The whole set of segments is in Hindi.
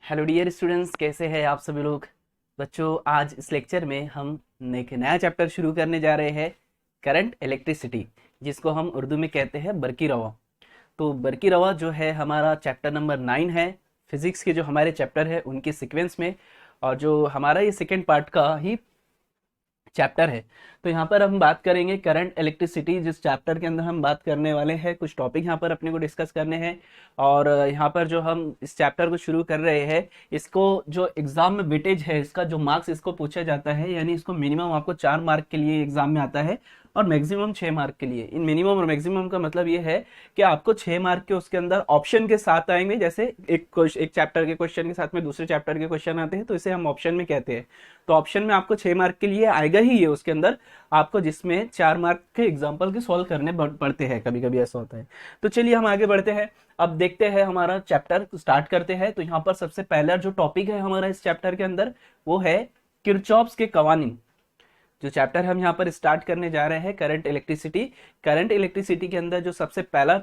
हेलो डियर स्टूडेंट्स, कैसे हैं आप सभी लोग। बच्चों, आज इस लेक्चर में हम एक नया चैप्टर शुरू करने जा रहे हैं, करंट इलेक्ट्रिसिटी, जिसको हम उर्दू में कहते हैं बरकी रवा। तो बरकी रवा जो है हमारा चैप्टर नंबर 9 है। फिजिक्स के जो हमारे चैप्टर है उनके सीक्वेंस में, और जो हमारा ये सेकेंड पार्ट का ही चैप्टर है। तो यहाँ पर हम बात करेंगे करंट इलेक्ट्रिसिटी, जिस चैप्टर के अंदर हम बात करने वाले हैं। कुछ टॉपिक यहाँ पर अपने को डिस्कस करने हैं। और यहाँ पर जो हम इस चैप्टर को शुरू कर रहे हैं, इसको जो एग्जाम में वेटेज है, इसका जो मार्क्स इसको पूछा जाता है, यानी इसको मिनिमम आपको 4 मार्क के लिए एग्जाम में आता है और मैक्सिमम 6 मार्क के लिए। इन मिनिमम और मैक्सिमम का मतलब ये है कि आपको 6 मार्क के उसके अंदर ऑप्शन के साथ आएंगे। जैसे एक चैप्टर के क्वेश्चन के साथ में दूसरे चैप्टर के क्वेश्चन आते हैं, तो इसे हम ऑप्शन में कहते हैं। तो ऑप्शन में आपको 6 मार्क के लिए आएगा ही ये उसके अंदर आपको, जिसमें 4 मार्क के एग्जाम्पल के सॉल्व करने पड़ते हैं, कभी कभी ऐसा होता है। तो चलिए हम आगे बढ़ते हैं। अब देखते हैं हमारा चैप्टर स्टार्ट करते हैं। तो यहाँ पर सबसे पहला जो टॉपिक है हमारा इस चैप्टर के अंदर, वो है किरचॉफ्स के कवानीन। जो चैप्टर हम यहाँ पर स्टार्ट करने जा रहे हैं, करंट इलेक्ट्रिसिटी। करंट इलेक्ट्रिसिटी के अंदर जो सबसे पहला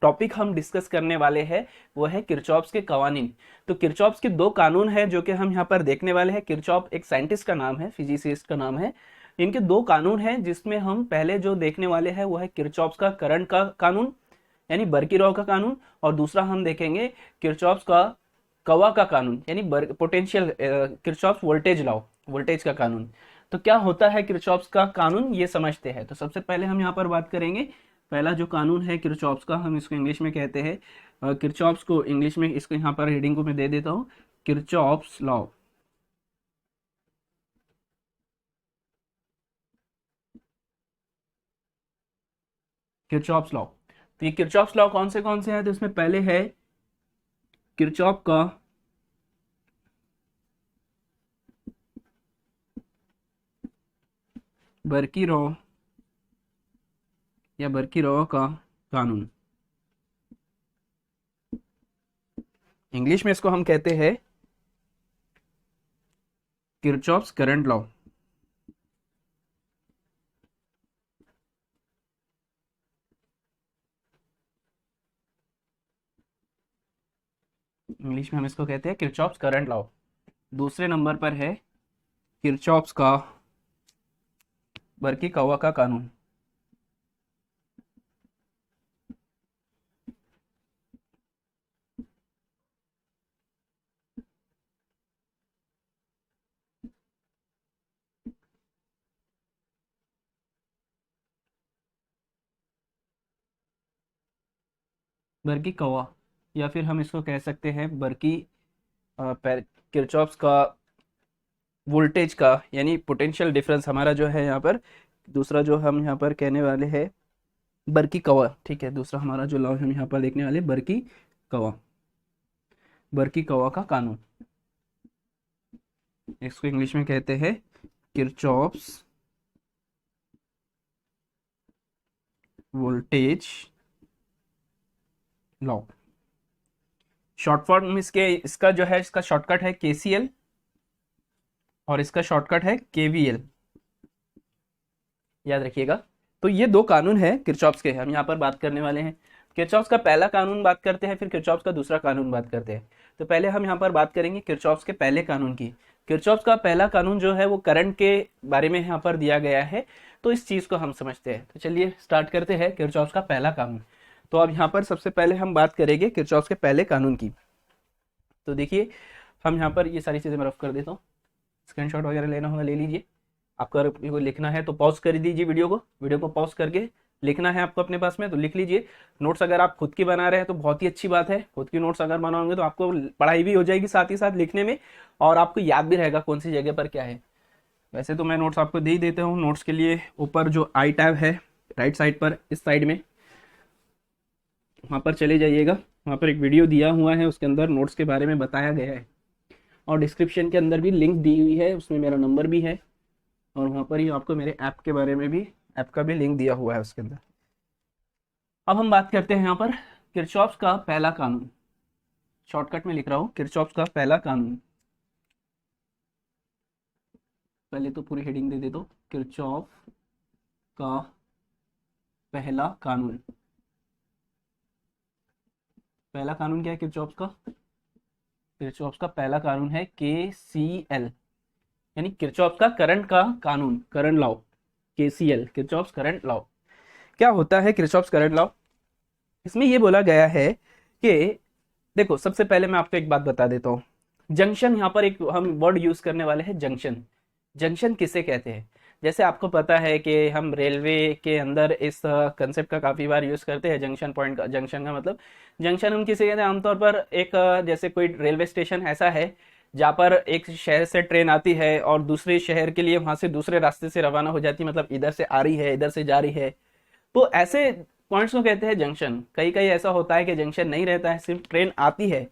टॉपिक हम डिस्कस करने वाले हैं, वो है किरचॉफ्स के कवानीन। तो किरचॉफ्स के दो कानून हैं जो कि हम यहाँ पर देखने वाले हैं। किरचॉफ एक साइंटिस्ट का नाम है, फिजिसिस्ट का नाम है। इनके दो कानून हैं, जिसमें हम पहले जो देखने वाले हैं वो है किरचॉफ्स का करंट का कानून, यानी बर्की रॉ का कानून। और दूसरा हम देखेंगे किरचॉफ्स का कवा का कानून, यानी potential Kirchhoff's voltage law, voltage का कानून। तो क्या होता है किरचॉफ्स का कानून, ये समझते हैं। तो सबसे पहले हम यहाँ पर बात करेंगे। पहला जो कानून है किरचॉफ्स का, हम इसको इंग्लिश में कहते हैं, किरचॉफ्स को इंग्लिश में, इसको यहाँ पर हेडिंग को मैं दे देता हूँ, किरचॉफ्स लॉ। Kirchhoff's law. तो ये किरचॉफ्स लॉ कौन से हैं, तो इसमें पहले है किरचॉफ का बर्की रॉ या बर्की रॉ का कानून। इंग्लिश में इसको हम कहते हैं किरचॉफ्स करंट लॉ। इंग्लिश में हम इसको कहते हैं किरचॉफ्स करंट लॉ। दूसरे नंबर पर है किरचॉफ्स का बर्की कौवा का कानून। बर्की कौवा, या फिर हम इसको कह सकते हैं बर्की किरचॉफ्स का वोल्टेज का, यानी पोटेंशियल डिफरेंस हमारा जो है यहाँ पर। दूसरा जो हम यहाँ पर कहने वाले हैं बर्की कौवा, ठीक है। दूसरा हमारा जो लॉ हम यहाँ पर देखने वाले बर्की कौवा, बर्की कौवा का कानून। इसको इंग्लिश में कहते हैं Kirchhoff's voltage law. Short form इसके, इसका जो है, इसका शॉर्टकट है केसीएल और इसका शॉर्टकट है केवीएल, याद रखिएगा। तो ये दो कानून है किरचॉफ्स के, हम यहाँ पर बात करने वाले हैं। किरचॉफ्स का पहला कानून बात करते हैं, फिर किरचॉफ्स का दूसरा कानून बात करते हैं। तो पहले हम यहाँ पर बात करेंगे किरचॉफ्स के पहले कानून की। किरचॉफ्स का पहला कानून जो है वो करंट के बारे में यहाँ पर दिया गया है। तो इस चीज को हम समझते हैं। तो चलिए स्टार्ट करते हैं किरचॉफ्स का पहला कानून। तो अब यहाँ पर सबसे पहले हम बात करेंगे किरचॉफ्स के पहले कानून की। तो देखिए, हम यहाँ पर ये सारी चीजें मैं रफ कर देता हूँ। स्क्रीनशॉट वगैरह लेना होगा ले लीजिए। आपको अगर लिखना है तो पॉज कर दीजिए वीडियो को पॉज करके लिखना है आपको अपने पास में, तो लिख लीजिए। नोट्स अगर आप खुद की बना रहे हैं तो बहुत ही अच्छी बात है। खुद की नोट्स अगर बनाओगे तो आपको पढ़ाई भी हो जाएगी साथ ही साथ लिखने में, और आपको याद भी रहेगा कौन सी जगह पर क्या है। वैसे तो मैं नोट्स आपको दे ही देता हूँ। नोट्स के लिए ऊपर जो आई टैब है राइट साइड पर, इस साइड में, वहाँ पर चले जाइएगा। वहाँ पर एक वीडियो दिया हुआ है, उसके अंदर नोट्स के बारे में बताया गया है। और डिस्क्रिप्शन के अंदर भी लिंक दी हुई है, उसमें मेरा नंबर भी है। और वहाँ पर ही आपको मेरे ऐप के बारे में भी, ऐप का भी लिंक दिया हुआ है उसके अंदर। अब हम बात करते हैं यहाँ पर किरचॉफ्स का पहला कानून। शॉर्टकट में लिख रहा हूँ, किरचॉफ्स का पहला कानून। पहले तो पूरी हेडिंग दे दे दो, किरचॉफ का पहला कानून। पहला कानून क्या है किरचॉफ्स का? किरचॉफ का पहला कानून है KCL, यानी किरचॉफ का करंट का कानून, current law, KCL, Kirchhoff current law. क्या होता है किरचॉफ करंट लॉ? इसमें ये बोला गया है कि देखो, सबसे पहले मैं आपको एक बात बता देता हूँ। जंक्शन, यहाँ पर एक हम वर्ड यूज करने वाले हैं, जंक्शन। जंक्शन किसे कहते हैं? जैसे आपको पता है कि हम रेलवे के अंदर इस कंसेप्ट का काफ़ी बार यूज़ करते हैं, जंक्शन पॉइंट का। जंक्शन का मतलब, जंक्शन हम किसे कहते हैं? आमतौर पर एक जैसे कोई रेलवे स्टेशन ऐसा है जहाँ पर एक शहर से ट्रेन आती है और दूसरे शहर के लिए वहाँ से दूसरे रास्ते से रवाना हो जाती है, मतलब इधर से आ रही है, इधर से जा रही है, तो ऐसे पॉइंट्स को कहते हैं जंक्शन। कई कई ऐसा होता है कि जंक्शन नहीं रहता है, सिर्फ ट्रेन आती है,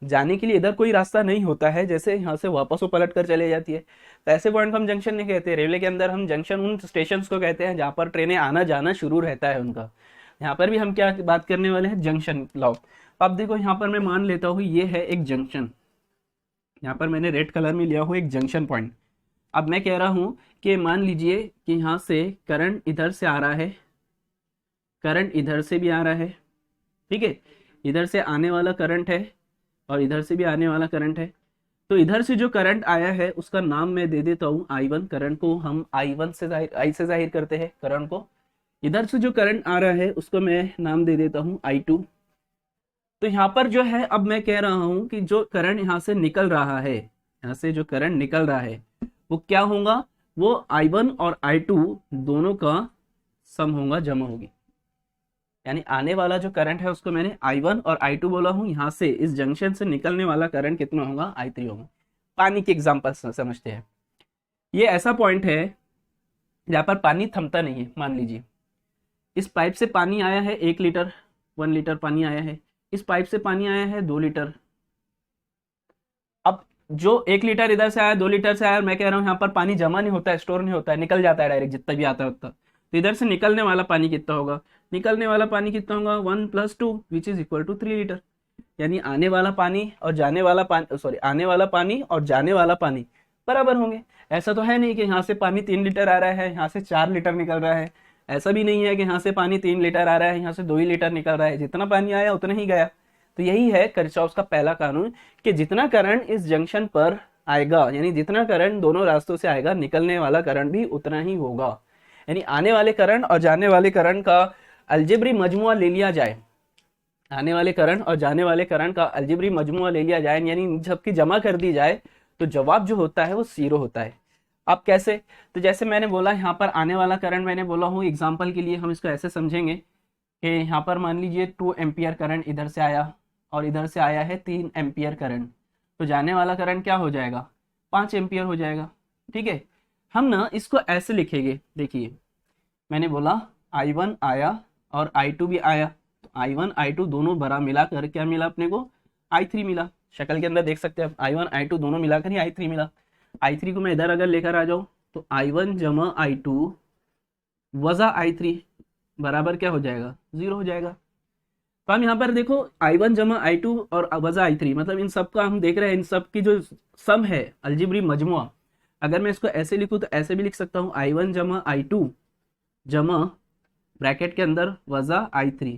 जाने के लिए इधर कोई रास्ता नहीं होता है, जैसे यहाँ से वापस वो पलट कर चले जाती है, तो ऐसे पॉइंट को हम जंक्शन नहीं कहते। रेलवे के अंदर हम जंक्शन उन स्टेशंस को कहते हैं जहाँ पर ट्रेनें आना जाना शुरू रहता है उनका। यहाँ पर भी हम क्या बात करने वाले हैं? Junction law. अब देखो, यहाँ पर मैं मान लेता हूँ ये है एक जंक्शन, यहाँ पर मैंने रेड कलर में लिया हूँ एक जंक्शन पॉइंट। अब मैं कह रहा हूँ कि मान लीजिए कि यहाँ से करंट इधर से आ रहा है, करंट इधर से भी आ रहा है, ठीक है, इधर से आने वाला करंट है और इधर से भी आने वाला करंट है। तो इधर से जो करंट आया है उसका नाम मैं दे देता हूँ I1। करंट को हम I1 से I से जाहिर करते हैं करंट को। इधर से जो करंट आ रहा है उसको मैं नाम दे देता हूँ I2। तो यहाँ पर जो है, अब मैं कह रहा हूँ कि जो करंट यहाँ से निकल रहा है, यहाँ से जो करंट निकल रहा है वो क्या होगा? वो I1 और I2 दोनों का सम होगा, जमा होगी। यानी आने वाला जो करंट है उसको मैंने I1 और I2 बोला हूँ। यहाँ से इस जंक्शन से निकलने वाला करंट कितना होगा? I3 होगा। पानी की एग्जांपल समझते हैं। ये ऐसा पॉइंट है जहाँ पर पानी थमता नहीं है। मान लीजिए इस पाइप से पानी आया है 1 लीटर, 1 लीटर पानी आया है। इस पाइप से पानी आया है 2 लीटर। अब जो 1 लीटर इधर से आया, 2 लीटर से आया, मैं कह रहा हूँ यहाँ पर पानी जमा नहीं होता है, स्टोर नहीं होता है, निकल जाता है डायरेक्ट, जितना भी आता है उतना। तो इधर से निकलने वाला पानी कितना होगा? निकलने वाला पानी कितना होगा? 1 + 2 which is equal to 3 litre. यानी आने वाला पानी और जाने वाला पानी, सॉरी, आने वाला पानी और जाने वाला पानी बराबर होंगे। ऐसा तो है नहीं कि यहाँ से पानी 3 लीटर आ रहा है, यहाँ से 4 लीटर निकल रहा है। ऐसा भी नहीं है कि यहाँ से पानी 3 लीटर आ रहा है, यहाँ से 2 ही लीटर निकल रहा है। जितना पानी आया उतना ही गया। तो यही है किरचॉफ का पहला कानून कि जितना करंट इस जंक्शन पर आएगा, यानी जितना करंट दोनों रास्तों से आएगा, निकलने वाला करंट भी उतना ही होगा। यानी आने वाले करंट और जाने वाले करंट का अलजेब्री मजमुआ ले लिया जाए, आने वाले करंट और जाने वाले करंट का अलजेब्री मजमुआ ले लिया जाए, यानी सबकी जमा कर दी जाए, तो जवाब जो होता है वो 0 होता है। अब कैसे? तो जैसे मैंने बोला, यहाँ पर आने वाला करंट मैंने बोला हूँ, एग्जाम्पल के लिए हम इसको ऐसे समझेंगे कि यहाँ पर मान लीजिए 2 एम्पियर करंट इधर से आया और इधर से आया है 3 एम्पियर करंट। तो जाने वाला करंट क्या हो जाएगा? 5 एम्पियर हो जाएगा। ठीक है, हम ना इसको ऐसे लिखेंगे। देखिए, मैंने बोला I1 आया और I2 भी आया, तो I1 I2 दोनों बड़ा मिलाकर क्या मिला अपने को? I3 मिला। शक्ल के अंदर देख सकते हैं, I1 I2 दोनों मिलाकर ही I3 मिला। I3 को मैं इधर अगर लेकर आ जाऊँ तो I1 जमा I2 वजा I3 बराबर क्या हो जाएगा? 0 हो जाएगा। तो हम यहाँ पर देखो, I1 जमा I2 और वजा I3, मतलब इन सब का हम देख रहे हैं, इन सब की जो सम है, अलजेब्री मजमुआ। अगर मैं इसको ऐसे लिखूँ तो ऐसे भी लिख सकता हूँ, I1 जमा I2 जमा ब्रैकेट के अंदर वजा I3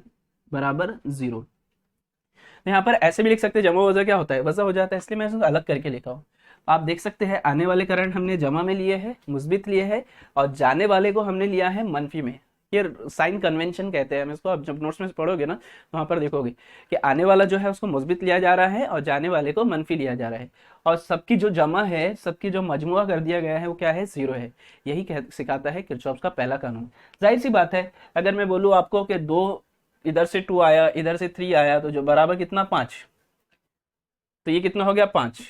बराबर 0। यहाँ पर ऐसे भी लिख सकते हैं, जमा वजा क्या होता है? वजा हो जाता है, इसलिए मैं इसको अलग करके लिखा हूँ। आप देख सकते हैं, आने वाले करंट हमने जमा में लिए है, मुस्बित लिए है, और जाने वाले को हमने लिया है मनफी में। ये साइन कन्वेंशन कहते हैं हम इसको। आप जब नोट्स में पढ़ोगे ना, वहाँ पर देखोगे कि आने वाला जो है उसको मुस्बित लिया जा रहा है और जाने वाले को मनफी लिया जा रहा है, और सबकी जो जमा है, सबकी जो मजमुआ कर दिया गया है वो क्या है? 0 है। यही सिखाता है किरचॉफ का पहला कानून। जाहिर सी बात है, अगर मैं बोलूँ आपको कि 2 इधर से 2 आया, इधर से 3 आया, तो जो बराबर कितना? 5। तो ये कितना हो गया? 5।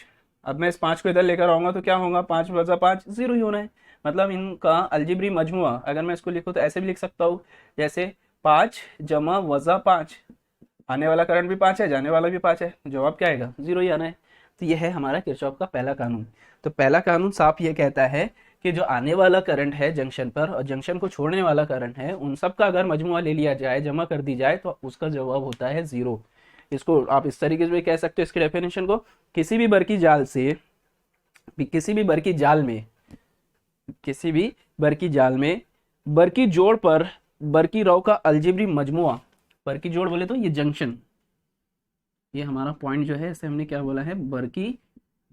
अब मैं इस 5 को इधर लेकर आऊंगा तो क्या होगा? 5 वजा 5 0 ही होना है। मतलब इनका अलजेब्री मजमुआ अगर मैं इसको लिखूँ तो ऐसे भी लिख सकता हूँ, जैसे 5 जमा वजा 5। आने वाला करंट भी 5 है, जाने वाला भी 5 है, जवाब क्या आएगा? 0 ही आना है। तो यह है हमारा किरचॉफ का पहला कानून। तो पहला कानून साफ ये कहता है कि जो आने वाला करंट है जंक्शन पर और जंक्शन को छोड़ने वाला करंट है, उन सब का अगर मजमुआ ले लिया जाए, जमा कर दी जाए, तो उसका जवाब होता है 0। इसको आप इस तरीके से भी कह सकते हो, इसकी डेफिनेशन को, किसी भी बरकी जाल से, किसी भी बरकी जाल में, किसी भी बरकी जाल में बरकी जोड़ पर बरकी रॉ का अलजेब्री मजमुआ, बरकी जोड़ बोले तो ये जंक्शन, ये हमारा पॉइंट जो है इसे हमने क्या बोला है, बरकी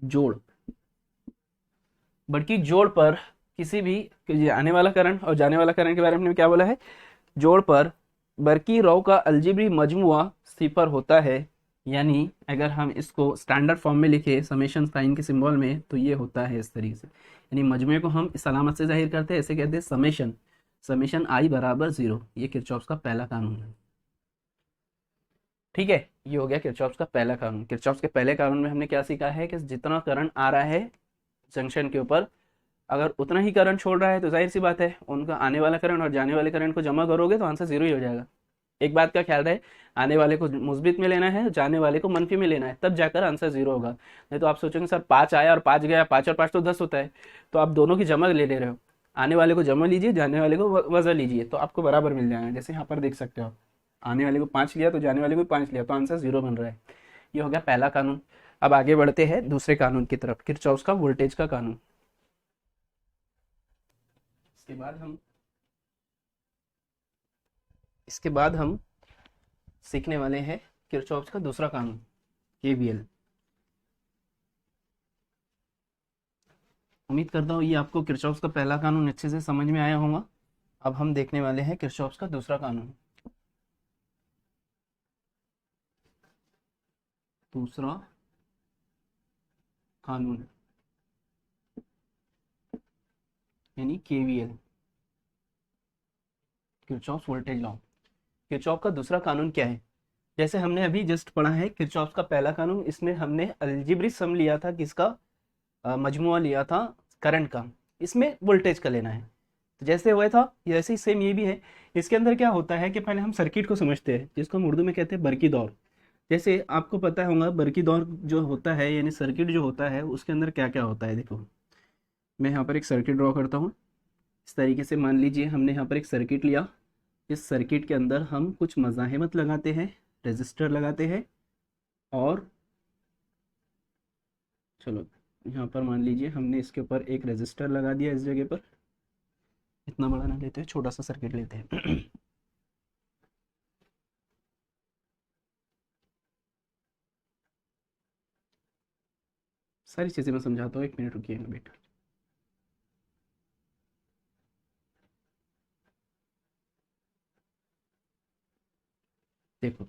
जोड़। बरकी जोड़ पर किसी भी आने वाला करंट और जाने वाला करंट के बारे में हमने क्या बोला है, जोड़ पर बरकी रो का अलजेब्री मजमुआ सिफर होता है। यानी अगर हम इसको स्टैंडर्ड फॉर्म में लिखे समेशन साइन के सिंबल में तो ये होता है इस तरीके से। यानी मजमुए को हम इस अलामत से जाहिर करते हैं, ऐसे कहते हैं समेशन, समेशन आई बराबर 0। ये किरचॉफ का पहला कानून है। ठीक है, ये हो गया किरचॉफ का पहला कानून। किरचॉफ के पहले कानून में हमने क्या सीखा है कि जितना करंट आ रहा है जंक्शन के ऊपर, अगर उतना ही करंट छोड़ रहा है तो जाहिर सी बात है उनका आने वाला करंट और जाने वाले करंट को जमा करोगे तो आंसर 0 ही हो जाएगा। एक बात का ख्याल रहे, आने वाले को मुस्बित में लेना है, जाने वाले को मनफी में लेना है, तब जाकर आंसर 0 होगा। नहीं तो आप सोचेंगे सर 5 आया और 5 गया, 5 और 5 तो 10 होता है, तो आप दोनों की जमा ले रहे हो। आने वाले को जमा लीजिए, जाने वाले को वजह लीजिए, तो आपको बराबर मिल जाएगा। जैसे यहाँ पर देख सकते हो, आने वाले को 5 लिया तो जाने वाले को 5 लिया, तो आंसर 0 बन रहा है। ये हो गया पहला कानून। अब आगे बढ़ते हैं दूसरे कानून की तरफ, किरचॉफ का वोल्टेज का कानून। इसके बाद हम सीखने वाले हैं किरचॉफ का दूसरा कानून, केवीएल। उम्मीद करता हूँ ये आपको किरचॉफ का पहला कानून अच्छे से समझ में आया होगा। अब हम देखने वाले हैं किरचॉफ का दूसरा कानून। दूसरा कानून यानी KVL, Kirchhoff voltage law. Kirchhoff का दूसरा कानून क्या है? जैसे हमने अभी जस्ट पढ़ा है किरचॉफ का पहला कानून, इसमें हमने अलजेब्रिक सम लिया था, किसका, मजमुआ लिया था करंट का। इसमें वोल्टेज का लेना है। तो जैसे हुआ था जैसे ही सेम ये भी है। इसके अंदर क्या होता है कि पहले हम सर्किट को समझते हैं, जिसको हम उर्दू में कहते हैं बरकी दौर। जैसे आपको पता होगा बरकी दौर जो होता है, यानी सर्किट जो होता है उसके अंदर क्या क्या होता है। देखो मैं यहाँ पर एक सर्किट ड्रॉ करता हूँ। इस तरीके से मान लीजिए हमने यहाँ पर एक सर्किट लिया। इस सर्किट के अंदर हम कुछ मज़ाहिमत लगाते हैं, रेजिस्टर लगाते हैं, और चलो यहाँ पर मान लीजिए हमने इसके ऊपर एक रेजिस्टर लगा दिया। इस जगह पर इतना बड़ा ना लेते हैं, छोटा सा सर्किट लेते हैं। सारी चीज़ें मैं समझाता हूँ, 1 मिनट रुकिएगा बेटा। देखो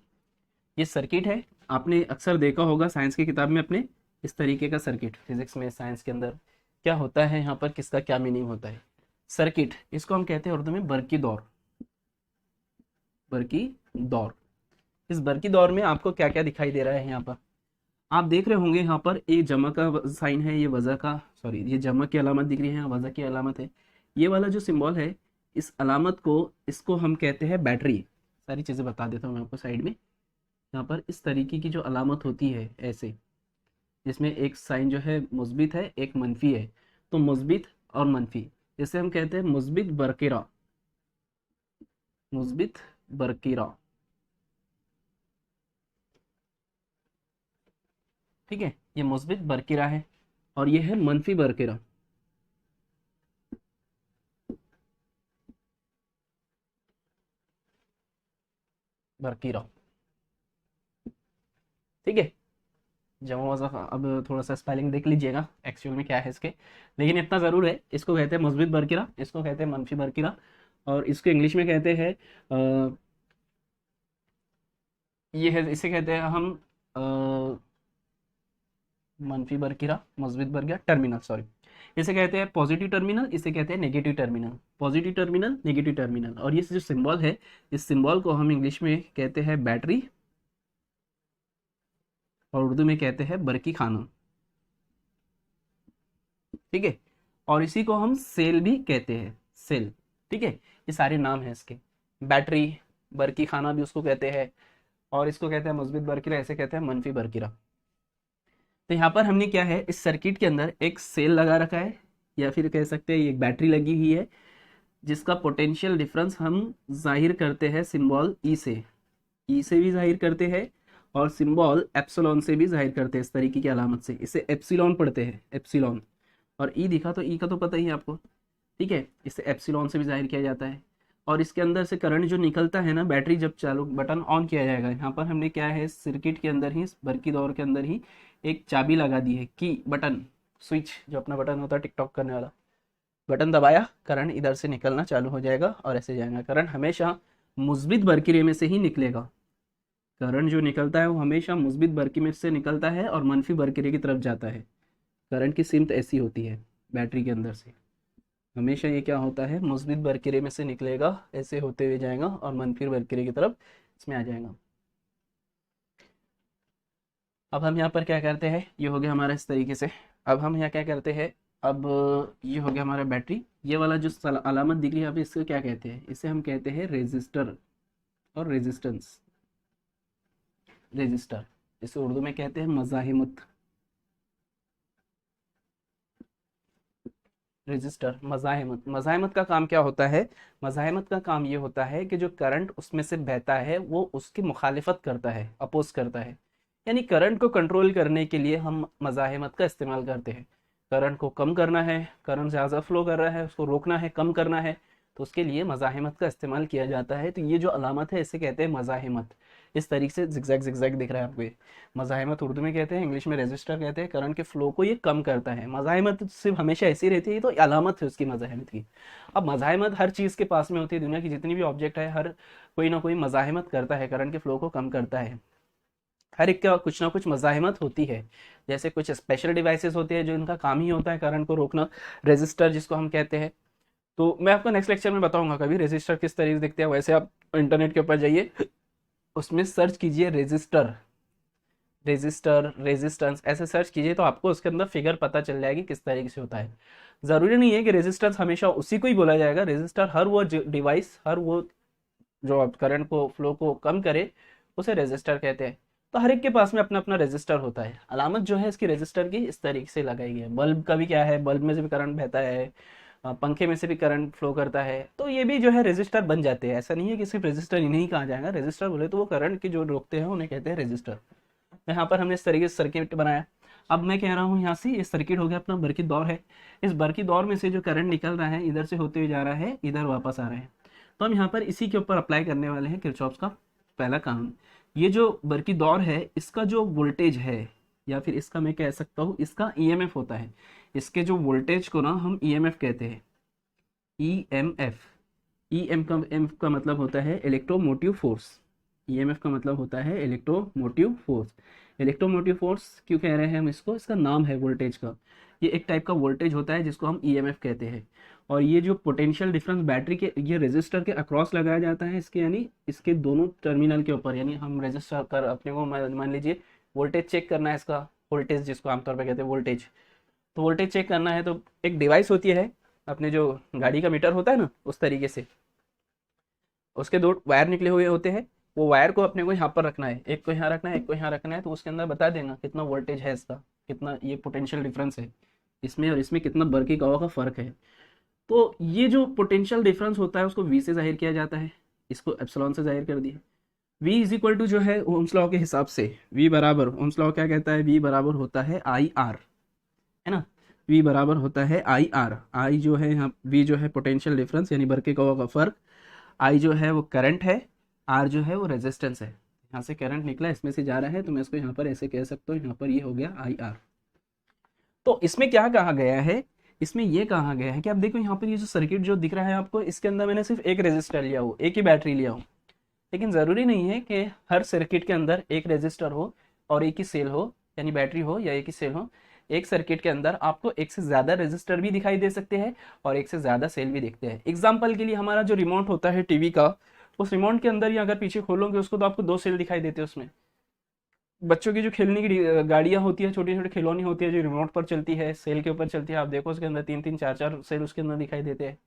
ये सर्किट है, आपने अक्सर देखा होगा साइंस की किताब में अपने, इस तरीके का सर्किट। फिजिक्स में, साइंस के अंदर क्या होता है, यहाँ पर किसका क्या मीनिंग होता है। सर्किट, इसको हम कहते हैं उर्दू में बरकी दौर। बरकी दौर, इस बरकी दौर में आपको क्या क्या दिखाई दे रहा है। यहाँ पर आप देख रहे होंगे, यहाँ पर ये जमा का साइन है, ये वजह का, सॉरी ये जमा की अलामत दिख रही है, वजह की अलामत है। ये वाला जो सिंबल है, इस अलामत को, इसको हम कहते हैं बैटरी। सारी चीज़ें बता देता हूँ मैं आपको साइड में। यहाँ पर इस तरीके की जो अलामत होती है ऐसे, जिसमें एक साइन जो है मुस्बित है, एक मनफी है, तो मुस्बित और मनफी, इसे हम कहते हैं मुस्बित बरकिरा। मुस्बित बरकिरा, ठीक है, ये मुस्बित बरकिरा है, और ये है मनफी बरकिरा। बरकिरा, ठीक है। जमा वज़ा अब थोड़ा सा स्पेलिंग देख लीजिएगा एक्चुअल में क्या है इसके, लेकिन इतना ज़रूर है, इसको कहते हैं मुस्बित बरकिरा, इसको कहते हैं मनफी बरकिरा, और इसको इंग्लिश में कहते हैं ये है, इसे कहते हैं हम मनफी बरकिरा, मुस्बित बरकिरा, टर्मिनल, सॉरी। इसे कहते हैं पॉजिटिव टर्मिनल, इसे कहते हैं negative terminal. Positive terminal, negative terminal, और ये जो सिंबल है, इस सिंबल को हम इंग्लिश में कहते हैं बैटरी, और उर्दू में कहते हैं बरकी खाना, ठीक है। और इसी को हम सेल भी कहते हैं, सेल, ठीक है। ये सारे नाम हैं इसके, बैटरी, बरकी खाना भी उसको कहते हैं, और इसको कहते हैं मुस्बित बरकिरा, ऐसे कहते हैं मनफी बरकिरा। तो यहाँ पर हमने क्या है, इस सर्किट के अंदर एक सेल लगा रखा है, या फिर कह सकते हैं एक बैटरी लगी हुई है, जिसका पोटेंशियल डिफरेंस हम जाहिर करते हैं सिंबल ई से। ई से भी जाहिर करते हैं, और सिंबल एप्सिलॉन से भी जाहिर करते हैं, इस तरीके की अलामत से। इसे एप्सिलॉन पढ़ते हैं, एप्सिलॉन। और ई दिखा तो ई का तो पता ही है आपको, ठीक है, इसे एप्सिलॉन से भी जाहिर किया जाता है। और इसके अंदर से करंट जो निकलता है ना, बैटरी जब चालू बटन ऑन किया जाएगा, यहाँ पर हमने क्या है, सर्किट के अंदर ही, बरकी दौर के अंदर ही एक चाबी लगा दी है, की बटन, स्विच जो अपना बटन होता है टिकटॉक करने वाला, बटन दबाया, करंट इधर से निकलना चालू हो जाएगा और ऐसे जाएगा। करंट हमेशा मुस्बित बरकीरे में से ही निकलेगा। करंट जो निकलता है वो हमेशा मुस्बित बरकी में से निकलता है और मनफी बरकीरे की तरफ जाता है। करंट की सिमत ऐसी होती है बैटरी के अंदर से, हमेशा ये क्या होता है, मुस्बित बरकीरे में से निकलेगा, ऐसे होते हुए जाएगा और मनफी बरकीरे की तरफ इसमें आ जाएगा। अब हम यहाँ पर क्या करते हैं, ये हो गया हमारा इस तरीके से। अब हम यहाँ क्या करते हैं, अब ये हो गया हमारा बैटरी। ये वाला जो अलामत दिख रही है, अब इसको क्या कहते हैं, इसे हम कहते हैं रेजिस्टर और रेजिस्टेंस। रेजिस्टर, इसे उर्दू में कहते हैं मज़ाहिमत। रजिस्टर, मज़ाहिमत। मज़ाहिमत का काम क्या होता है, मज़ाहिमत का काम ये होता है कि जो करंट उसमें से बहता है वो उसकी मुखालिफत करता है, अपोज करता है। यानी करंट को कंट्रोल करने के लिए हम मज़ाहिमत का इस्तेमाल करते हैं। करंट को कम करना है, करंट ज़्यादा फ्लो कर रहा है, उसको रोकना है, कम करना है, तो उसके लिए मज़ाहिमत का इस्तेमाल किया जाता है। तो ये जो अलामत है इसे कहते हैं मज़ाहिमत। इस तरीके से जिगजैग जिगजैग दिख रहा है आपको ये। मज़ाहिमत उर्दू में कहते हैं, इंग्लिश में रजिस्टर कहते हैं। करंट के फ्लो को ये कम करता है। मज़ाहिमत सिर्फ हमेशा ऐसी रहती है, तो अलामत है उसकी मज़ाहिमत की। अब मज़ाहिमत हर चीज़ के पास में होती है, दुनिया की जितनी भी ऑब्जेक्ट है, हर कोई ना कोई मज़ाहिमत करता है, करंट के फ्लो को कम करता है। हर एक का कुछ ना कुछ मज़ाहिमत होती है। जैसे कुछ स्पेशल डिवाइसेस होते हैं जो इनका काम ही होता है करंट को रोकना, रेजिस्टर जिसको हम कहते हैं। तो मैं आपको नेक्स्ट लेक्चर में बताऊंगा कभी रेजिस्टर किस तरीके से दिखते हैं। वैसे आप इंटरनेट के ऊपर जाइए, उसमें सर्च कीजिए रेजिस्टर, रेजिस्टर, रेजिस्टेंस, ऐसे सर्च कीजिए तो आपको उसके अंदर फिगर पता चल जाएगी किस तरीके से होता है। ज़रूरी नहीं है कि रेजिस्टेंस हमेशा उसी को ही बोला जाएगा। रेजिस्टर हर वो डिवाइस, हर वो जो आप करंट को फ्लो को कम करे, उसे रेजिस्टर कहते हैं। तो हर एक के पास में अपना अपना रेजिस्टर होता है। अलामत जो है इसकी रेजिस्टर की इस तरीके से लगाई गई है। बल्ब का भी क्या है, बल्ब में से भी करंट बहता है, पंखे में से भी करंट फ्लो करता है, तो ये भी जो है रेजिस्टर बन जाते हैं। ऐसा नहीं है कि सिर्फ रेजिस्टर ही नहीं कहा जाएगा। रेजिस्टर बोले तो वो करंट की जो रोकते हैं उन्हें कहते हैं रेजिस्टर। यहाँ पर हमने इस तरीके से सर्किट बनाया। अब मैं कह रहा हूँ यहाँ से ये सर्किट हो गया अपना बरकी दौर है। इस बरकी दौर में से जो करंट निकल रहा है इधर से होते हुए जा रहा है, इधर वापस आ रहा है। तो हम यहाँ पर इसी के ऊपर अप्लाई करने वाले हैं किरचॉफ का पहला कानून। ये जो बरकी दौर है इसका जो वोल्टेज है, या फिर इसका मैं कह सकता हूँ इसका ईएमएफ होता है। इसके जो वोल्टेज को ना हम ईएमएफ कहते हैं। ईएमएफ, एम का मतलब होता है इलेक्ट्रोमोटिव फोर्स। ईएमएफ का मतलब होता है इलेक्ट्रोमोटिव फोर्स। इलेक्ट्रोमोटिव फोर्स क्यों कह रहे हैं हम इसको, इसका नाम है वोल्टेज का। ये एक टाइप का वोल्टेज होता है जिसको हम ईएमएफ कहते हैं। और ये जो पोटेंशियल डिफरेंस बैटरी के, ये रेजिस्टर के अक्रॉस लगाया जाता है, इसके यानी इसके दोनों टर्मिनल के ऊपर। यानी हम रेजिस्टर कर अपने को मान लीजिए वोल्टेज चेक करना है, इसका वोल्टेज जिसको आमतौर पर कहते हैं वोल्टेज। तो वोल्टेज चेक करना है तो एक डिवाइस होती है, अपने जो गाड़ी का मीटर होता है ना उस तरीके से, उसके दो वायर निकले हुए होते हैं। वो वायर को अपने को यहाँ पर रखना है, एक को यहाँ रखना है, एक को यहाँ रखना है, तो उसके अंदर बता देगा कितना वोल्टेज है इसका, कितना ये पोटेंशियल डिफरेंस है इसमें, और इसमें कितना बरकी कवा का फ़र्क है। तो ये जो पोटेंशियल डिफरेंस होता है उसको वी से जाहिर किया जाता है, इसको एप्सिलॉन से जाहिर कर दिया। वी इज इक्वल टू जो है ओम्स लॉ के हिसाब से, वी बराबर, ओम्स लॉ क्या कहता है, वी बराबर होता है आई आर, है ना। वी बराबर होता है आई आर। आई जो है यहाँ, वी जो है पोटेंशियल डिफरेंस यानी बरके कवा का फ़र्क, आई जो है वो करंट है, आर जो है वो रेजिस्टेंस है। यहाँ से करंट निकला, इसमें से जा रहा है, तो मैं इसको यहाँ पर ऐसे कह सकता हूँ, यहाँ पर ये हो गया आई आर। तो इसमें क्या कहा गया है, इसमें ये कहा गया है कि आप देखो यहाँ पर ये जो सर्किट जो दिख रहा है आपको, इसके अंदर मैंने सिर्फ एक रेजिस्टर लिया हो, एक ही बैटरी लिया हो। लेकिन ज़रूरी नहीं है कि हर सर्किट के अंदर एक रेजिस्टर हो और एक ही सेल हो, यानी बैटरी हो या एक ही सेल हो। एक सर्किट के अंदर आपको एक से ज़्यादा रेजिस्टर भी दिखाई दे सकते हैं और एक से ज़्यादा सेल भी दिखते हैं। एग्जाम्पल के लिए हमारा जो रिमोट होता है टीवी का, उस रिमोट के अंदर ही अगर पीछे खोलोगे उसको तो आपको दो सेल दिखाई देते हैं उसमें। बच्चों की जो खेलने की गाड़ियाँ होती है, छोटी छोटी खिलौनी होती है जो रिमोट पर चलती है, सेल के ऊपर चलती है, आप देखो उसके अंदर तीन तीन चार चार सेल उसके अंदर दिखाई देते हैं।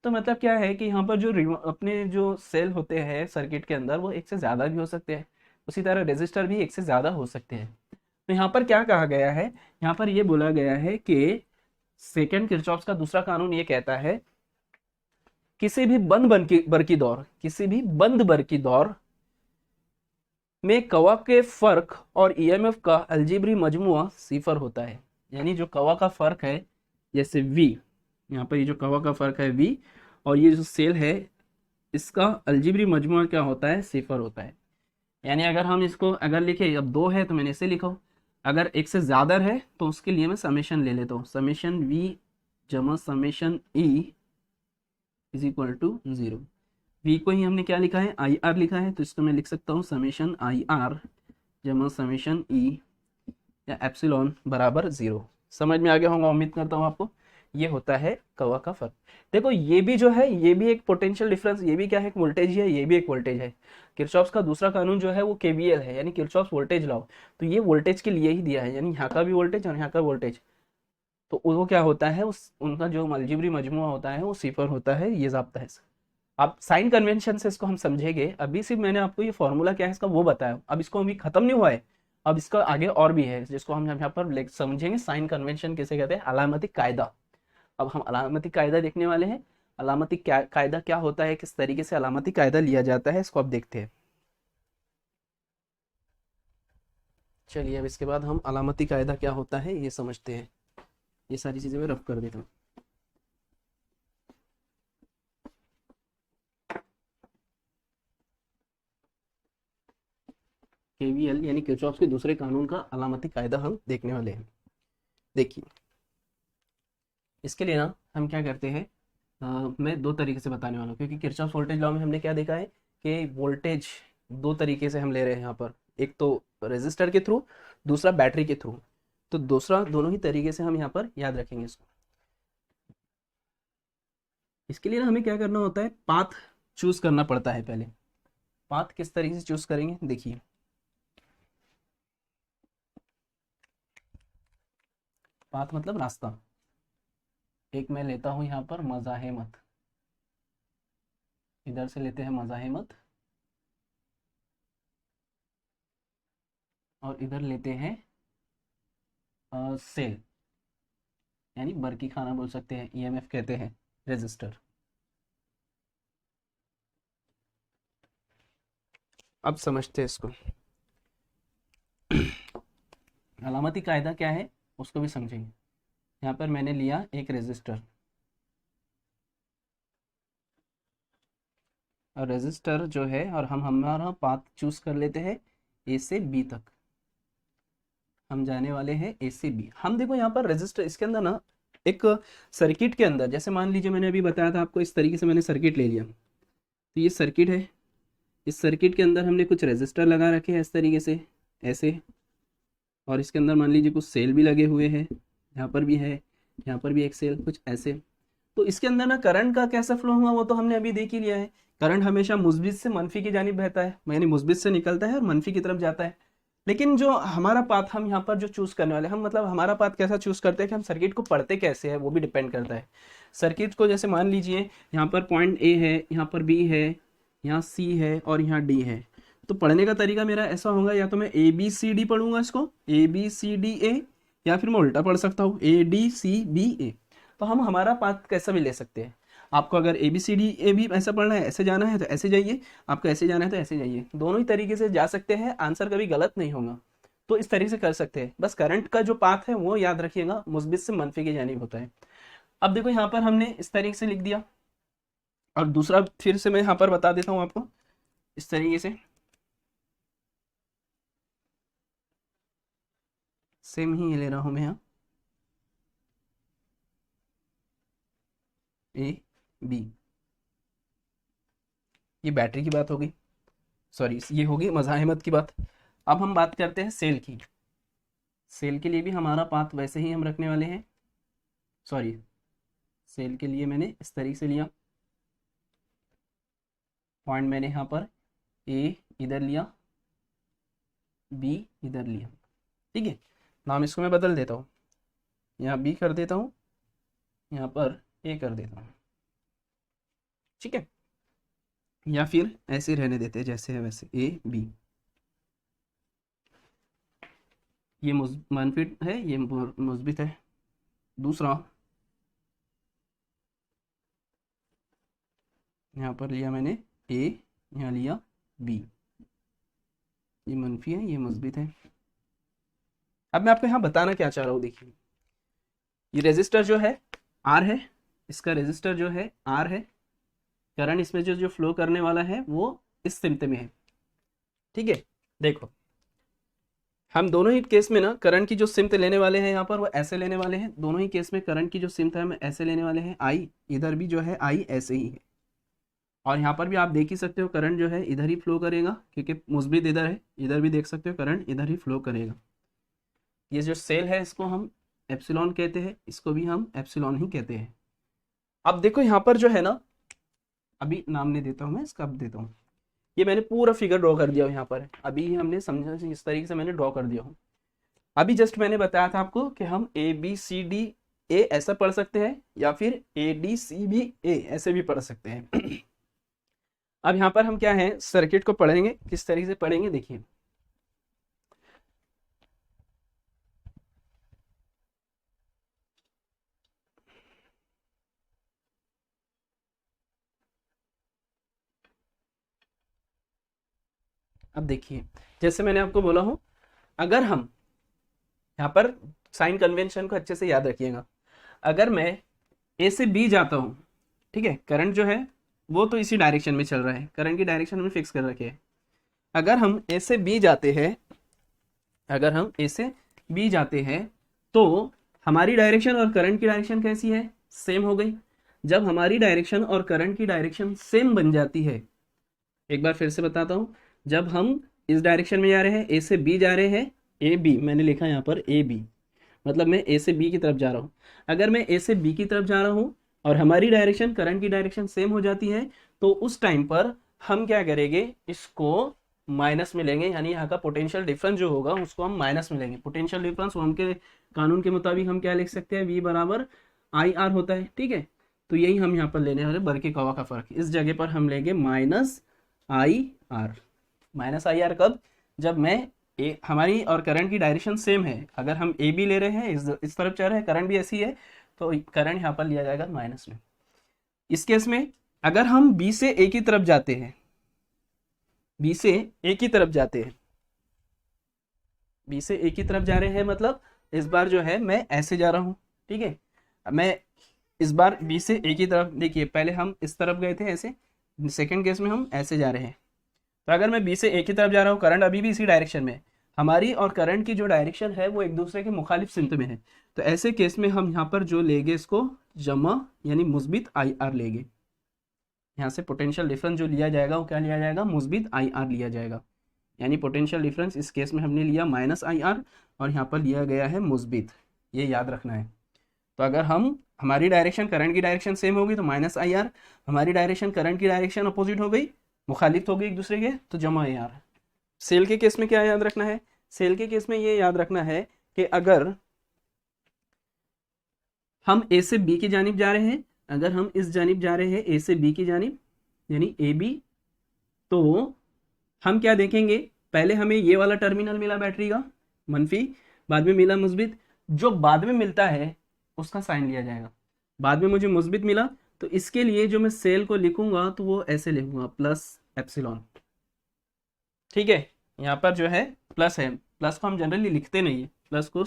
तो मतलब क्या है कि यहाँ पर जो अपने जो सेल होते हैं सर्किट के अंदर वो एक से ज़्यादा भी हो सकते हैं, उसी तरह रेजिस्टर भी एक से ज़्यादा हो सकते हैं। तो यहाँ पर क्या कहा गया है, यहाँ पर ये बोला गया है कि सेकंड किरचॉफ का दूसरा कानून ये कहता है, किसी भी बंद बरकी दौर, किसी भी बंद बरकी दौर में कवा के फर्क और ईएमएफ का अलजेब्री मजमुआ सिफर होता है। यानी जो कवा का फर्क है, जैसे V, यहाँ पर ये जो कवा का फर्क है V, और ये जो सेल है इसका अलजेब्री मजमूआ क्या होता है, सिफर होता है। यानी अगर हम इसको अगर लिखे, अब 2 है तो मैंने इसे लिखो, अगर एक से ज़्यादा है तो उसके लिए मैं समेशन ले लेता हूँ, समेशन वी जमा summation E is equal to 0। V को ही हमने क्या लिखा है, आई आर लिखा है, तो इसको मैं लिख सकता हूँ समेशन आई आर जमा समेशन ई या एप्सिलॉन बराबर 0। समझ में आ गया होगा, उम्मीद करता हूँ आपको। ये होता है कवा का फर्क। देखो ये भी जो है, ये भी एक पोटेंशियल डिफरेंस, ये भी क्या है, एक वोल्टेज है, ये भी एक वोल्टेज है। किरचॉफ्स का दूसरा कानून जो है वो केवीएल है, यानी किरचॉफ्स वोल्टेज लॉ। तो ये वोल्टेज के लिए ही दिया है, यानी यहाँ का भी वोल्टेज और यहाँ का वोल्टेज। तो वो क्या होता है, उस उनका जो अलजेब्री मजमूआ होता है वो सिफर होता है, ये ज़ाब्ता है। आप साइन कन्वेंशन से इसको हम समझेंगे। अभी सिर्फ मैंने आपको ये फॉर्मूला क्या है इसका वो बताया, अब इसको अभी खत्म नहीं हुआ है, अब इसका आगे और भी है जिसको हम यहाँ पर समझेंगे। साइन कन्वेंशन किसे कहते हैं, अलामती कायदा। अब हम अलामती कायदा देखने वाले हैं। अलामती कायदा क्या होता है, किस तरीके से अलामती कायदा लिया जाता है, इसको अब देखते हैं। चलिए अब इसके बाद हम अलामती कायदा क्या होता है ये समझते हैं। ये सारी चीज़ें मैं रफ कर देता हूँ। केवीएल यानी किरचॉफ के दूसरे कानून का अलामती कायदा हम देखने वाले हैं। देखिए इसके लिए ना हम क्या करते हैं, मैं 2 तरीके से बताने वाला हूँ, क्योंकि किरचॉफ वोल्टेज लॉ में हमने क्या देखा है कि वोल्टेज 2 तरीके से हम ले रहे हैं यहाँ पर, एक तो रेजिस्टर के थ्रू, दूसरा बैटरी के थ्रू। तो दूसरा दोनों ही तरीके से हम यहाँ पर याद रखेंगे इसको। इसके लिए ना हमें क्या करना होता है, पाथ चूज करना पड़ता है पहले। पाथ किस तरीके से चूज करेंगे, देखिए पाथ मतलब रास्ता। एक मैं लेता हूं यहाँ पर मज़ाहिमत, इधर से लेते हैं मज़ाहिमत, और इधर लेते हैं सेल, यानी बरकी खाना बोल सकते हैं, ईएमएफ कहते हैं, रेजिस्टर। अब समझते हैं इसको। अलामती कायदा क्या है उसको भी समझेंगे। यहाँ पर मैंने लिया एक रेजिस्टर, और रेजिस्टर जो है, और हम हमारा पाथ चूज कर लेते हैं ए से बी तक। हम जाने वाले हैं ए से बी। हम देखो यहाँ पर रेजिस्टर, इसके अंदर ना एक सर्किट के अंदर, जैसे मान लीजिए मैंने अभी बताया था आपको, इस तरीके से मैंने सर्किट ले लिया, तो ये सर्किट है। इस सर्किट के अंदर हमने कुछ रेजिस्टर लगा रखे हैं इस तरीके से, ऐसे, और इसके अंदर मान लीजिए कुछ सेल भी लगे हुए हैं, यहाँ पर भी है, यहाँ पर भी एक सेल, कुछ ऐसे। तो इसके अंदर ना करंट का कैसा फ्लो हुआ वो तो हमने अभी देख ही लिया है। करंट हमेशा मुस्बित से मनफी की जानिब बहता है, यानी मुस्बित से निकलता है और मनफी की तरफ जाता है। लेकिन जो हमारा पाथ हम यहाँ पर जो चूज करने वाले, हम मतलब हमारा पाथ कैसा चूज करते हैं कि हम सर्किट को पढ़ते कैसे है वो भी डिपेंड करता है। सर्किट को जैसे मान लीजिए यहाँ पर पॉइंट ए है, यहाँ पर बी है, यहाँ सी है और यहाँ डी है। तो पढ़ने का तरीका मेरा ऐसा होगा, या तो मैं ए बी सी डी पढ़ूंगा इसको, A B C D A, या फिर मैं उल्टा पढ़ सकता हूँ ए डी सी बी ए। तो हम हमारा पाथ कैसा भी ले सकते हैं। आपको अगर A B C D A भी ऐसा पढ़ना है, ऐसे जाना है तो ऐसे जाइए, आपको ऐसे जाना है तो ऐसे जाइए, दोनों ही तरीके से जा सकते हैं, आंसर कभी गलत नहीं होगा। तो इस तरीके से कर सकते हैं, बस करंट का जो पाथ है वो याद रखिएगा, मुस्बित से मनफी की जानिब होता है। अब देखो यहाँ पर हमने इस तरीके से लिख दिया, और दूसरा फिर से मैं यहाँ पर बता देता हूँ आपको इस तरीके से, सेम ही ये ले रहा हूँ मैं यहाँ, ए बी। ये बैटरी की बात होगी, सॉरी ये होगी मज़ाहिमत की बात। अब हम बात करते हैं सेल की। सेल के लिए भी हमारा पाथ वैसे ही हम रखने वाले हैं, सॉरी सेल के लिए मैंने इस तरीके से लिया, पॉइंट मैंने यहाँ पर ए इधर लिया, बी इधर लिया, ठीक है। नाम इसको मैं बदल देता हूँ, यहाँ बी कर देता हूँ, यहाँ पर ए कर देता हूँ, ठीक है। या फिर ऐसे रहने देते हैं जैसे है वैसे, ए बी। ये मनफिट है, ये मुस्बित है। दूसरा यहाँ पर लिया मैंने ए, यहाँ लिया बी, ये मनफी है, ये मुस्बित है। अब मैं आपको यहाँ बताना क्या चाह रहा हूँ, देखिए ये रेजिस्टर जो है आर है, इसका रेजिस्टर जो है आर है, करंट इसमें जो जो फ्लो करने वाला है वो इस सिमत में है। ठीक है, देखो हम दोनों ही केस में ना करंट की जो सिमत लेने वाले हैं यहाँ पर वो ऐसे लेने वाले हैं। दोनों ही केस में करंट की जो सिमत है हम ऐसे लेने वाले हैं, आई इधर भी जो है आई ऐसे ही है, और यहाँ पर भी आप देख ही सकते हो करंट जो है इधर ही फ्लो करेगा क्योंकि मुस्बित इधर है, इधर भी देख सकते हो करंट इधर ही फ्लो करेगा। ये जो सेल है इसको हम एप्सिलॉन कहते हैं, इसको भी हम एप्सिलॉन ही कहते हैं। अब देखो यहाँ पर जो है ना, अभी नाम नहीं देता हूँ मैं इसका, अब देता हूँ। ये मैंने पूरा फिगर ड्रॉ कर दिया हूँ यहाँ पर, अभी हमने समझा इस तरीके से मैंने ड्रॉ कर दिया हूँ। अभी जस्ट मैंने बताया था आपको कि हम A B C D A ऐसा पढ़ सकते हैं या फिर ए डी सी बी ए ऐसे भी पढ़ सकते हैं। अब यहाँ पर हम क्या है सर्किट को पढ़ेंगे, किस तरीके से पढ़ेंगे देखिए। अब देखिए जैसे मैंने आपको बोला हूं, अगर हम यहाँ पर साइन कन्वेंशन को अच्छे से याद रखिएगा। अगर मैं ए से बी जाता हूँ, ठीक है, करंट जो है वो तो इसी डायरेक्शन में चल रहा है, करंट की डायरेक्शन में फिक्स कर रखे है। अगर हम ए से बी जाते हैं, अगर हम ए से बी जाते हैं तो हमारी डायरेक्शन और करंट की डायरेक्शन कैसी है, सेम हो गई। जब हमारी डायरेक्शन और करंट की डायरेक्शन सेम बन जाती है, एक बार फिर से बताता हूँ, जब हम इस डायरेक्शन में जा रहे हैं, ए से बी जा रहे हैं, ए बी मैंने लिखा यहाँ पर ए बी, मतलब मैं ए से बी की तरफ जा रहा हूँ। अगर मैं ए से बी की तरफ जा रहा हूँ और हमारी डायरेक्शन करंट की डायरेक्शन सेम हो जाती है, तो उस टाइम पर हम क्या करेंगे, इसको माइनस में लेंगे, यानी यहाँ का पोटेंशियल डिफरेंस जो होगा उसको हम माइनस में लेंगे। पोटेंशियल डिफरेंस ओम के कानून के मुताबिक हम क्या लिख सकते हैं, वी बराबर आई आर होता है। ठीक है, तो यही हम यहाँ पर लेने वाले बर्की-कवा का फर्क, इस जगह पर हम लेंगे minus I R. Minus I R कब, जब मैं हमारी और करंट की डायरेक्शन सेम है। अगर हम ए बी ले रहे हैं, इस तरफ चल रहे हैं, करंट भी ऐसी है, तो करंट यहाँ पर लिया जाएगा माइनस में। इस केस में अगर हम बी से ए की तरफ जाते हैं, बी से ए की तरफ जाते हैं, बी से ए की तरफ जा रहे हैं, मतलब इस बार जो है मैं ऐसे जा रहा हूँ। ठीक है, मैं इस बार बी से ए की तरफ, देखिए पहले हम इस तरफ गए थे ऐसे, सेकंड केस में हम ऐसे जा रहे हैं। तो अगर मैं बी से ए की तरफ जा रहा हूँ, करंट अभी भी इसी डायरेक्शन में, हमारी और करंट की जो डायरेक्शन है वो एक दूसरे के मुखालिफ सिमत में है, तो ऐसे केस में हम यहाँ पर जो लेंगे इसको जमा यानी मुस्बित आई आर लेंगे। यहाँ से पोटेंशियल डिफरेंस जो लिया जाएगा वो क्या लिया जाएगा, मुस्बित आई आर लिया जाएगा। यानी पोटेंशियल डिफरेंस इस केस में हमने लिया माइनस आई आर और यहाँ पर लिया गया है मुस्बित, ये याद रखना है। तो अगर हम हमारी डायरेक्शन करंट की डायरेक्शन सेम होगी तो माइनस आई आर, हमारी डायरेक्शन करंट की डायरेक्शन अपोजिट हो गई, मुखालिफ हो गई एक दूसरे के, तो जमा आई आर। सेल के केस में क्या याद रखना है, सेल के केस में ये याद रखना है कि अगर हम ए से बी की जानिब जा रहे हैं, अगर हम इस जानिब जा रहे हैं ए से बी की जानिब यानी ए बी, तो हम क्या देखेंगे, पहले हमें ये वाला टर्मिनल मिला बैटरी का मनफी, बाद में मिला मुस्बित, जो बाद में मिलता है उसका साइन लिया जाएगा। बाद में मुझे मुस्बित मिला तो इसके लिए जो मैं सेल को लिखूंगा तो वो ऐसे लिखूंगा प्लस एप्सिलॉन। ठीक है, यहाँ पर जो है प्लस है, प्लस को हम जनरली लिखते नहीं है, प्लस को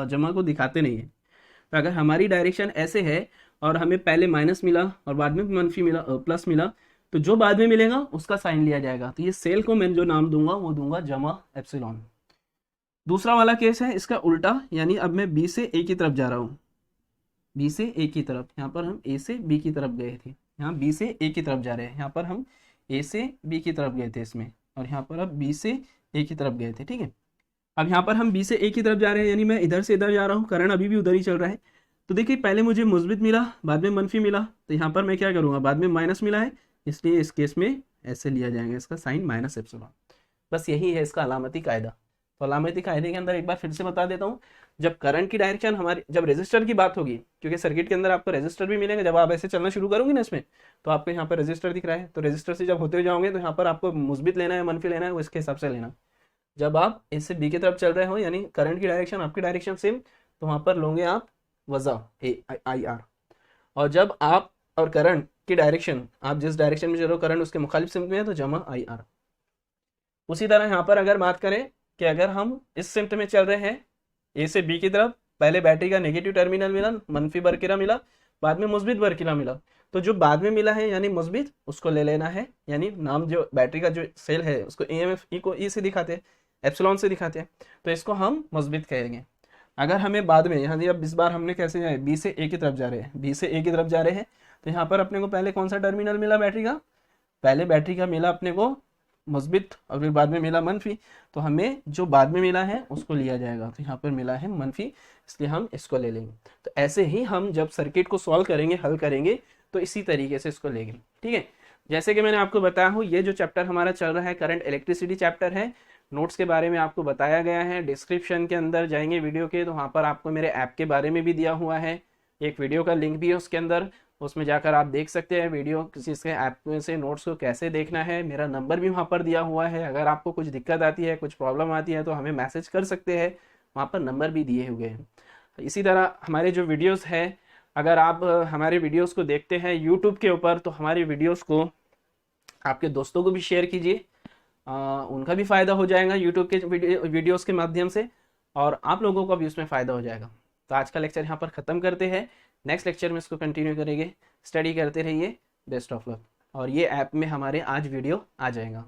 जमा को दिखाते नहीं है। तो अगर हमारी डायरेक्शन ऐसे है और हमें पहले माइनस मिला और बाद में मनफी मिला, प्लस मिला, तो जो बाद में मिलेगा उसका साइन लिया जाएगा। तो ये सेल को मैं जो नाम दूंगा वो दूंगा जमा एप्सिलॉन। दूसरा वाला केस है इसका उल्टा, यानी अब मैं बी से ए की तरफ जा रहा हूँ, बी से ए की तरफ, यहाँ पर हम ए से बी की तरफ गए थे, यहाँ बी से ए की तरफ जा रहे हैं, यहाँ पर हम ए से बी की तरफ गए थे इसमें, और यहाँ पर अब बी से ए की तरफ गए थे। ठीक है, अब यहाँ पर हम बी से ए की तरफ जा रहे हैं, यानी मैं इधर से इधर जा रहा हूँ, करंट अभी भी उधर ही चल रहा है। तो देखिए पहले मुझे मुस्बित मिला, बाद में मनफी मिला, तो यहाँ पर मैं क्या करूँगा, बाद में माइनस मिला है, इसलिए इस केस में ऐसे लिया जाएगा, इसका साइन माइनस एप्सिलॉन। बस यही है इसका अलामती कायदा। तो अलामती कायदे के अंदर एक बार फिर से बता देता हूँ, जब करंट की डायरेक्शन हमारी, जब रेजिस्टर की बात होगी, क्योंकि सर्किट के अंदर आपको रेजिस्टर भी मिलेगा, जब आप ऐसे चलना शुरू करोगे ना इसमें, तो आपको यहाँ पर रेजिस्टर दिख रहा है, तो रेजिस्टर से जब होते जाओगे तो यहाँ पर आपको मुस्बित लेना है मनफी लेना है, वो इसके हिसाब से लेना। जब आप ए से बी की तरफ चल रहे हो यानी करंट की डायरेक्शन आपकी डायरेक्शन सेम, तो वहाँ पर लोगे आप वज़ा ए आई आर। और जब आप और करंट की डायरेक्शन, आप जिस डायरेक्शन में चल रहे हो करंट उसके मुखालिफ सिमत में है, तो जमा आई आर। उसी तरह यहाँ पर अगर बात करें कि अगर हम इस सिमत में चल रहे हैं ए से बी की तरफ, पहले बैटरी का नेगेटिव टर्मिनल मिला, मनफी बरकिरा मिला, बाद में मुस्बित बरकीला मिला, तो जो बाद में मिला है यानी मुस्बित उसको ले लेना है, यानी नाम जो बैटरी का जो सेल है उसको EMF ई को ई से दिखाते हैं, एप्सिलॉन से दिखाते हैं, तो इसको हम मुस्बित कहेंगे। अगर हमें बाद में यहाँ अब इस बार हमने कैसे जाए, बी से ए की तरफ जा रहे हैं, बी से ए की तरफ जा रहे हैं, तो यहाँ पर अपने को पहले कौन सा टर्मिनल मिला बैटरी का, पहले बैटरी का मिला अपने को मुस्बित और फिर बाद में मिला मनफी, तो हमें जो बाद में मिला है उसको लिया जाएगा, तो यहाँ पर मिला है मनफी, इसलिए हम इसको ले लेंगे। तो ऐसे ही हम जब सर्किट को सॉल्व करेंगे, हल करेंगे, तो इसी तरीके से इसको लेंगे। ठीक है, जैसे कि मैंने आपको बताया हूँ, ये जो चैप्टर हमारा चल रहा है करंट इलेक्ट्रिसिटी चैप्टर है। नोट्स के बारे में आपको बताया गया है, डिस्क्रिप्शन के अंदर जाएंगे वीडियो के, तो वहाँ पर आपको मेरे ऐप के बारे में भी दिया हुआ है, एक वीडियो का लिंक भी है उसके अंदर, उसमें जाकर आप देख सकते हैं वीडियो किसी इसके ऐप में से नोट्स को कैसे देखना है। मेरा नंबर भी वहाँ पर दिया हुआ है, अगर आपको कुछ दिक्कत आती है, कुछ प्रॉब्लम आती है, तो हमें मैसेज कर सकते हैं, वहाँ पर नंबर भी दिए हुए हैं। इसी तरह हमारे जो वीडियोस है, अगर आप हमारे वीडियोस को देखते हैं यूट्यूब के ऊपर, तो हमारे वीडियोस को आपके दोस्तों को भी शेयर कीजिए, उनका भी फ़ायदा हो जाएगा यूट्यूब के वीडियोस के माध्यम से, और आप लोगों को भी उसमें फ़ायदा हो जाएगा। तो आज का लेक्चर यहाँ पर ख़त्म करते हैं, नेक्स्ट लेक्चर में इसको कंटिन्यू करेंगे। स्टडी करते रहिए, बेस्ट ऑफ लक। और ये ऐप में हमारे आज वीडियो आ जाएगा।